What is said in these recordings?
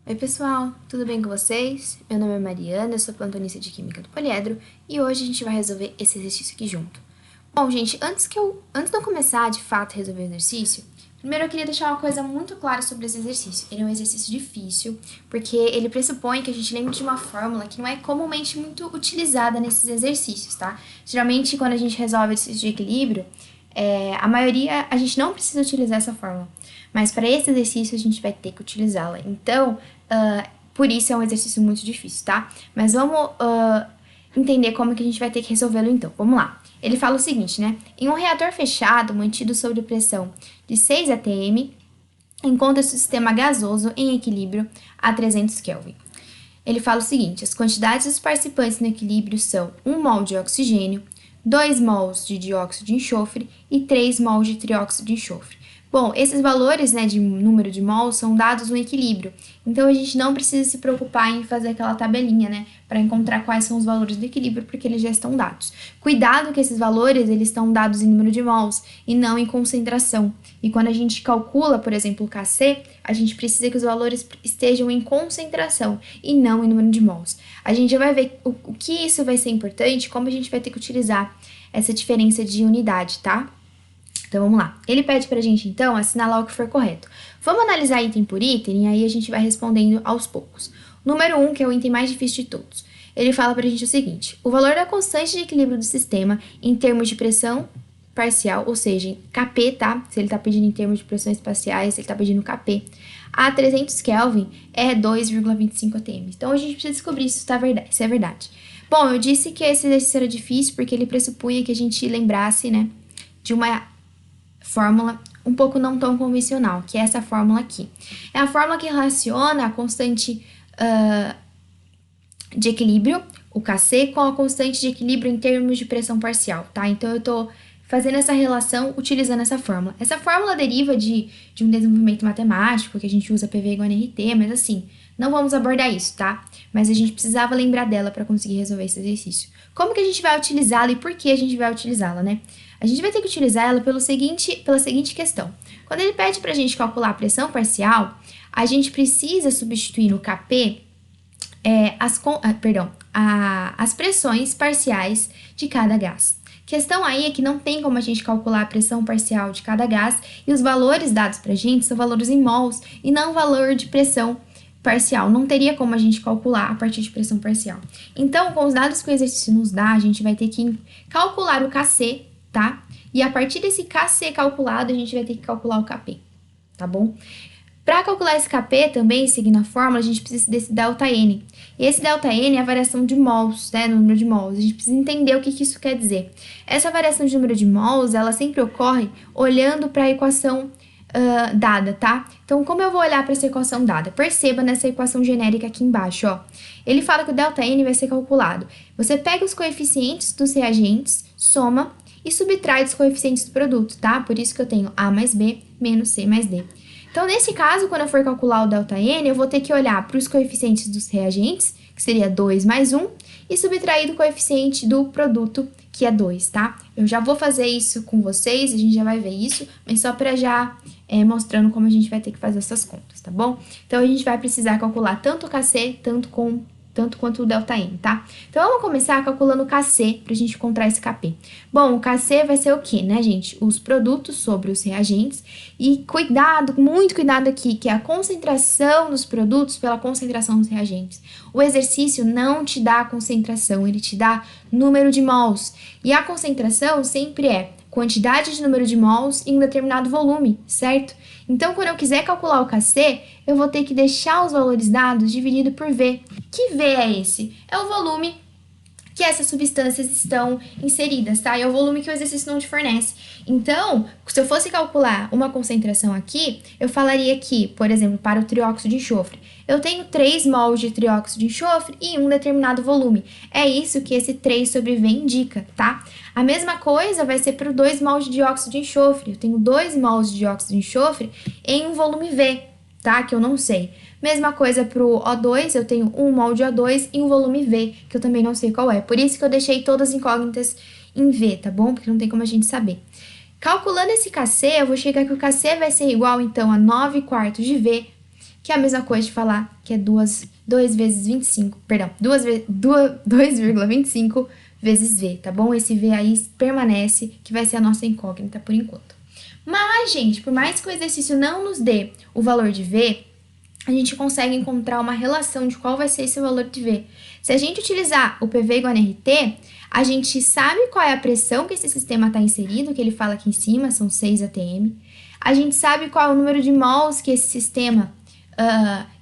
Oi pessoal, tudo bem com vocês? Meu nome é Mariana, eu sou plantonista de Química do Poliedro e hoje a gente vai resolver esse exercício aqui junto. Bom, gente, antes de eu começar de fato a resolver o exercício, primeiro eu queria deixar uma coisa muito clara sobre esse exercício. Ele é um exercício difícil, porque ele pressupõe que a gente lembre de uma fórmula que não é comumente muito utilizada nesses exercícios, tá? Geralmente, quando a gente resolve exercício de equilíbrio, a maioria a gente não precisa utilizar essa fórmula, mas para esse exercício a gente vai ter que utilizá-la. Então, por isso é um exercício muito difícil, tá? Mas vamos entender como que a gente vai ter que resolvê-lo então. Vamos lá. Ele fala o seguinte, né? Em um reator fechado, mantido sob pressão de 6 atm, encontra-se o sistema gasoso em equilíbrio a 300 Kelvin. Ele fala o seguinte: as quantidades dos participantes no equilíbrio são 1 mol de oxigênio, 2 mols de dióxido de enxofre e 3 mols de trióxido de enxofre. Bom, esses valores, né, de número de mols são dados no equilíbrio, então a gente não precisa se preocupar em fazer aquela tabelinha, né, para encontrar quais são os valores do equilíbrio, porque eles já estão dados. Cuidado que esses valores, eles estão dados em número de mols e não em concentração. E quando a gente calcula, por exemplo, o Kc, a gente precisa que os valores estejam em concentração e não em número de mols. A gente já vai ver o que isso vai ser importante, como a gente vai ter que utilizar essa diferença de unidade, tá? Então, vamos lá. Ele pede pra gente, então, assinalar o que for correto. Vamos analisar item por item e aí a gente vai respondendo aos poucos. Número 1, que é o item mais difícil de todos. Ele fala pra gente o seguinte: o valor da constante de equilíbrio do sistema em termos de pressão parcial, ou seja, Kp, tá? Se ele tá pedindo em termos de pressões parciais, ele tá pedindo Kp, a 300 Kelvin é 2,25 atm. Então, a gente precisa descobrir se isso é verdade. Bom, eu disse que esse exercício era difícil porque ele pressupunha que a gente lembrasse, né, de uma fórmula um pouco não tão convencional, que é essa fórmula aqui. É a fórmula que relaciona a constante de equilíbrio, o Kc, com a constante de equilíbrio em termos de pressão parcial, tá? Então, eu tô fazendo essa relação utilizando essa fórmula. Essa fórmula deriva de um desenvolvimento matemático, que a gente usa PV igual a NRT, mas assim, não vamos abordar isso, tá? Mas a gente precisava lembrar dela para conseguir resolver esse exercício. Como que a gente vai utilizá-la e por que a gente vai utilizá-la, né? A gente vai ter que utilizar ela pela seguinte questão. Quando ele pede para a gente calcular a pressão parcial, a gente precisa substituir no Kp as pressões parciais de cada gás. Questão aí é que não tem como a gente calcular a pressão parcial de cada gás e os valores dados para a gente são valores em mols e não valor de pressão parcial. Não teria como a gente calcular a partir de pressão parcial. Então, com os dados que o exercício nos dá, a gente vai ter que calcular o Kc, tá? E a partir desse Kc calculado, a gente vai ter que calcular o Kp, tá bom? Para calcular esse Kp também, seguindo a fórmula, a gente precisa desse ΔN. E esse ΔN é a variação de mols, né, no número de mols. A gente precisa entender o que isso quer dizer. Essa variação de número de mols, ela sempre ocorre olhando para a equação dada, tá? Então, como eu vou olhar para essa equação dada? Perceba nessa equação genérica aqui embaixo, ó. Ele fala que o ΔN vai ser calculado. Você pega os coeficientes dos reagentes, soma e subtrai dos coeficientes do produto, tá? Por isso que eu tenho A mais B menos C mais D. Então, nesse caso, quando eu for calcular o ΔN, eu vou ter que olhar para os coeficientes dos reagentes, que seria 2 mais 1, e subtrair do coeficiente do produto, que é 2, tá? Eu já vou fazer isso com vocês, a gente já vai ver isso, mas só para já mostrando como a gente vai ter que fazer essas contas, tá bom? Então, a gente vai precisar calcular tanto o Kc, tanto quanto o ΔN, tá? Então, vamos começar calculando o Kc pra gente encontrar esse Kp. Bom, o Kc vai ser o quê, né, gente? Os produtos sobre os reagentes. E cuidado, muito cuidado aqui, que é a concentração dos produtos pela concentração dos reagentes. O exercício não te dá a concentração, ele te dá número de mols. E a concentração sempre é quantidade de número de mols em um determinado volume, certo? Então, quando eu quiser calcular o Kc, eu vou ter que deixar os valores dados dividido por V. Que V é esse? É o volume que essas substâncias estão inseridas, tá? É o volume que o exercício não te fornece. Então, se eu fosse calcular uma concentração aqui, eu falaria que, por exemplo, para o trióxido de enxofre, eu tenho 3 mols de trióxido de enxofre em um determinado volume. É isso que esse 3 sobre V indica, tá? A mesma coisa vai ser para o 2 mols de dióxido de enxofre. Eu tenho 2 mols de dióxido de enxofre em um volume V, tá? Que eu não sei. Mesma coisa para o O2, eu tenho 1 mol de O2 em um volume V, que eu também não sei qual é. Por isso que eu deixei todas as incógnitas em V, tá bom? Porque não tem como a gente saber. Calculando esse Kc, eu vou chegar que o Kc vai ser igual, então, a 9 quartos de V que é a mesma coisa de falar que é 2 vezes 25, perdão, 2,25 vezes V, tá bom? Esse V aí permanece, que vai ser a nossa incógnita por enquanto. Mas, gente, por mais que o exercício não nos dê o valor de V, a gente consegue encontrar uma relação de qual vai ser esse valor de V. Se a gente utilizar o PV igual a NRT, a gente sabe qual é a pressão que esse sistema está inserido, que ele fala aqui em cima, são 6 atm. A gente sabe qual é o número de mols que esse sistema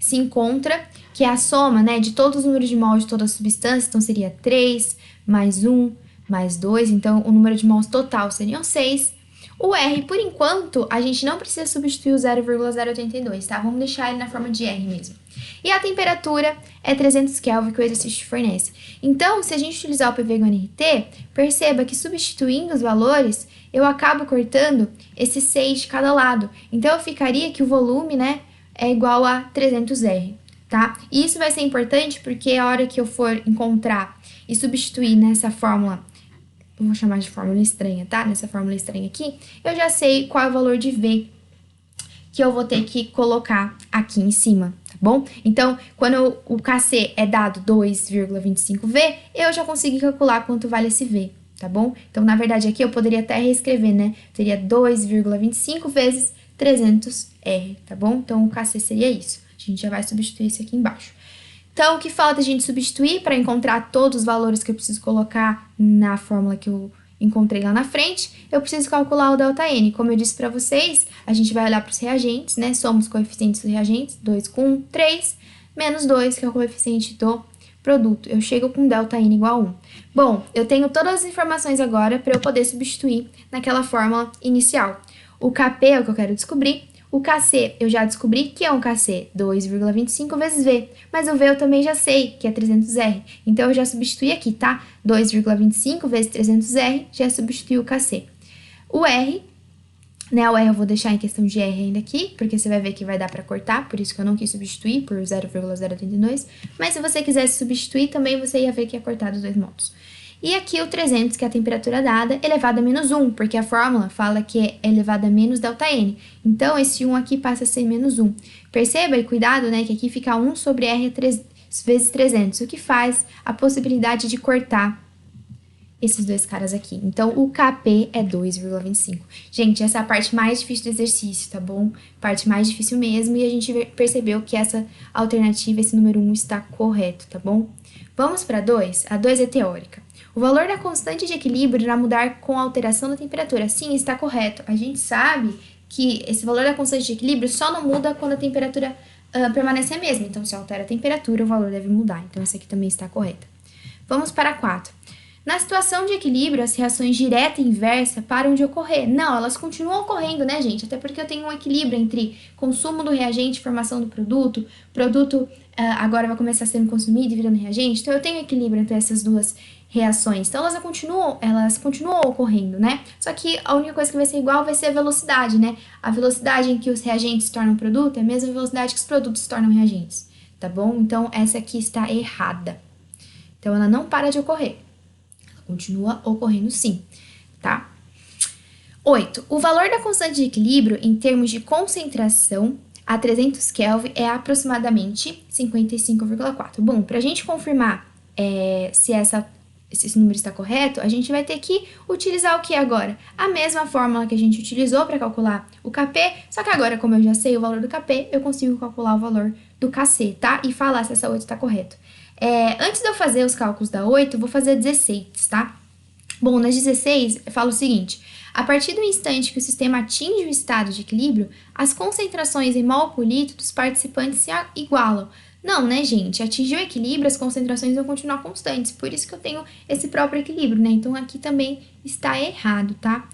se encontra, que é a soma, né, de todos os números de mols de toda a substância, então seria 3 mais 1 mais 2, então o número de mols total seriam 6. O R, por enquanto, a gente não precisa substituir o 0,082, tá? Vamos deixar ele na forma de R mesmo. E a temperatura é 300 Kelvin que o exercício fornece. Então, se a gente utilizar o PV igual a NRT, perceba que substituindo os valores, eu acabo cortando esse 6 de cada lado. Então, eu ficaria que o volume, né, é igual a 300R, tá? E isso vai ser importante porque a hora que eu for encontrar e substituir nessa fórmula, eu vou chamar de fórmula estranha, tá? Nessa fórmula estranha aqui, eu já sei qual é o valor de V que eu vou ter que colocar aqui em cima, tá bom? Então, quando o Kc é dado 2,25V, eu já consegui calcular quanto vale esse V, tá bom? Então, na verdade, aqui eu poderia até reescrever, né? Teria 2,25 vezes 300R, tá bom? Então, o Kc seria isso. A gente já vai substituir isso aqui embaixo. Então, o que falta a gente substituir para encontrar todos os valores que eu preciso colocar na fórmula que eu encontrei lá na frente? Eu preciso calcular o ΔN. Como eu disse para vocês, a gente vai olhar para os reagentes, né? Somos coeficientes dos reagentes, 2 com 1, 3, menos 2, que é o coeficiente do produto. Eu chego com ΔN igual a 1. Bom, eu tenho todas as informações agora para eu poder substituir naquela fórmula inicial. O Kp é o que eu quero descobrir. O Kc eu já descobri que é um Kc 2,25 vezes V, mas o V eu também já sei que é 300R, então eu já substituí aqui, tá? 2,25 vezes 300R já substitui o Kc. O R, né, o R eu vou deixar em questão de R ainda aqui, porque você vai ver que vai dar para cortar, por isso que eu não quis substituir por 0,082, mas se você quisesse substituir também você ia ver que ia cortar dos dois modos. E aqui o 300, que é a temperatura dada, elevado a menos 1, porque a fórmula fala que é elevado a menos ΔN. Então, esse 1 aqui passa a ser menos 1. Perceba e cuidado, né, que aqui fica 1 sobre R vezes 300, o que faz a possibilidade de cortar esses dois caras aqui. Então, o Kp é 2,25. Gente, essa é a parte mais difícil do exercício, tá bom? Parte mais difícil mesmo, e a gente percebeu que essa alternativa, esse número 1, está correto, tá bom? Vamos para 2? A 2 é teórica. O valor da constante de equilíbrio irá mudar com a alteração da temperatura. Sim, está correto. A gente sabe que esse valor da constante de equilíbrio só não muda quando a temperatura permanece a mesma. Então, se altera a temperatura, o valor deve mudar. Então, essa aqui também está correta. Vamos para 4. Na situação de equilíbrio, as reações direta e inversa param de ocorrer. Não, elas continuam ocorrendo, né, gente? Até porque eu tenho um equilíbrio entre consumo do reagente e formação do produto. O produto agora vai começar sendo consumido e virando reagente. Então, eu tenho equilíbrio entre essas duas reações. Então, elas continuam ocorrendo, né? Só que a única coisa que vai ser igual vai ser a velocidade, né? A velocidade em que os reagentes se tornam produto é a mesma velocidade que os produtos se tornam reagentes, tá bom? Então, essa aqui está errada. Então, ela não para de ocorrer. Ela continua ocorrendo sim, tá? 8. O valor da constante de equilíbrio em termos de concentração a 300 Kelvin é aproximadamente 55,4. Bom, para a gente confirmar se esse número está correto, a gente vai ter que utilizar o que agora? A mesma fórmula que a gente utilizou para calcular o Kp, só que agora, como eu já sei o valor do Kp, eu consigo calcular o valor do Kc, tá? E falar se essa 8 está correto. Antes de eu fazer os cálculos da 8, eu vou fazer 16, tá? Bom, nas 16, eu falo o seguinte: a partir do instante que o sistema atinge o estado de equilíbrio, as concentrações em mol por litro dos participantes se igualam. Não, né, gente? Atingir o equilíbrio, as concentrações vão continuar constantes. Por isso que eu tenho esse próprio equilíbrio, né? Então, aqui também está errado, tá?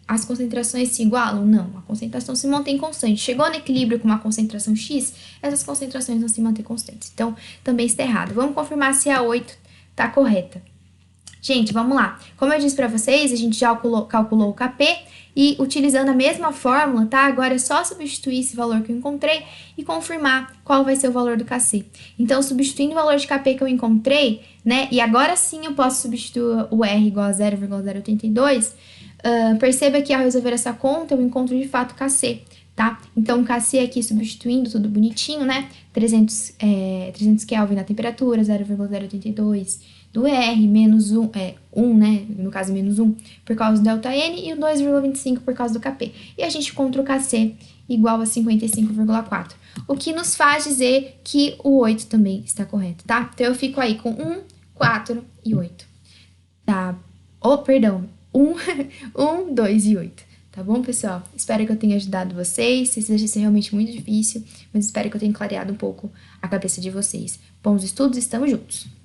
As concentrações se igualam? Não. A concentração se mantém constante. Chegou no equilíbrio com uma concentração X, essas concentrações vão se manter constantes. Então, também está errado. Vamos confirmar se a 8 está correta. Gente, vamos lá. Como eu disse para vocês, a gente já calculou o Kp e utilizando a mesma fórmula, tá? Agora é só substituir esse valor que eu encontrei e confirmar qual vai ser o valor do Kc. Então, substituindo o valor de Kp que eu encontrei, né? E agora sim eu posso substituir o R igual a 0,082. Perceba que ao resolver essa conta, eu encontro de fato Kc, tá? Então, Kc aqui substituindo tudo bonitinho, né? 300 Kelvin na temperatura, 0,082 do R, menos 1, né? No caso, menos 1 por causa do ΔN e o 2,25 por causa do Kp. E a gente encontra o Kc igual a 55,4. O que nos faz dizer que o 8 também está correto, tá? Então, eu fico aí com 1, 4 e 8. Tá? Perdão. 1, 2 e 8. Tá bom, pessoal? Espero que eu tenha ajudado vocês. Esse exercício é realmente muito difícil, mas espero que eu tenha clareado um pouco a cabeça de vocês. Bons estudos, estamos juntos!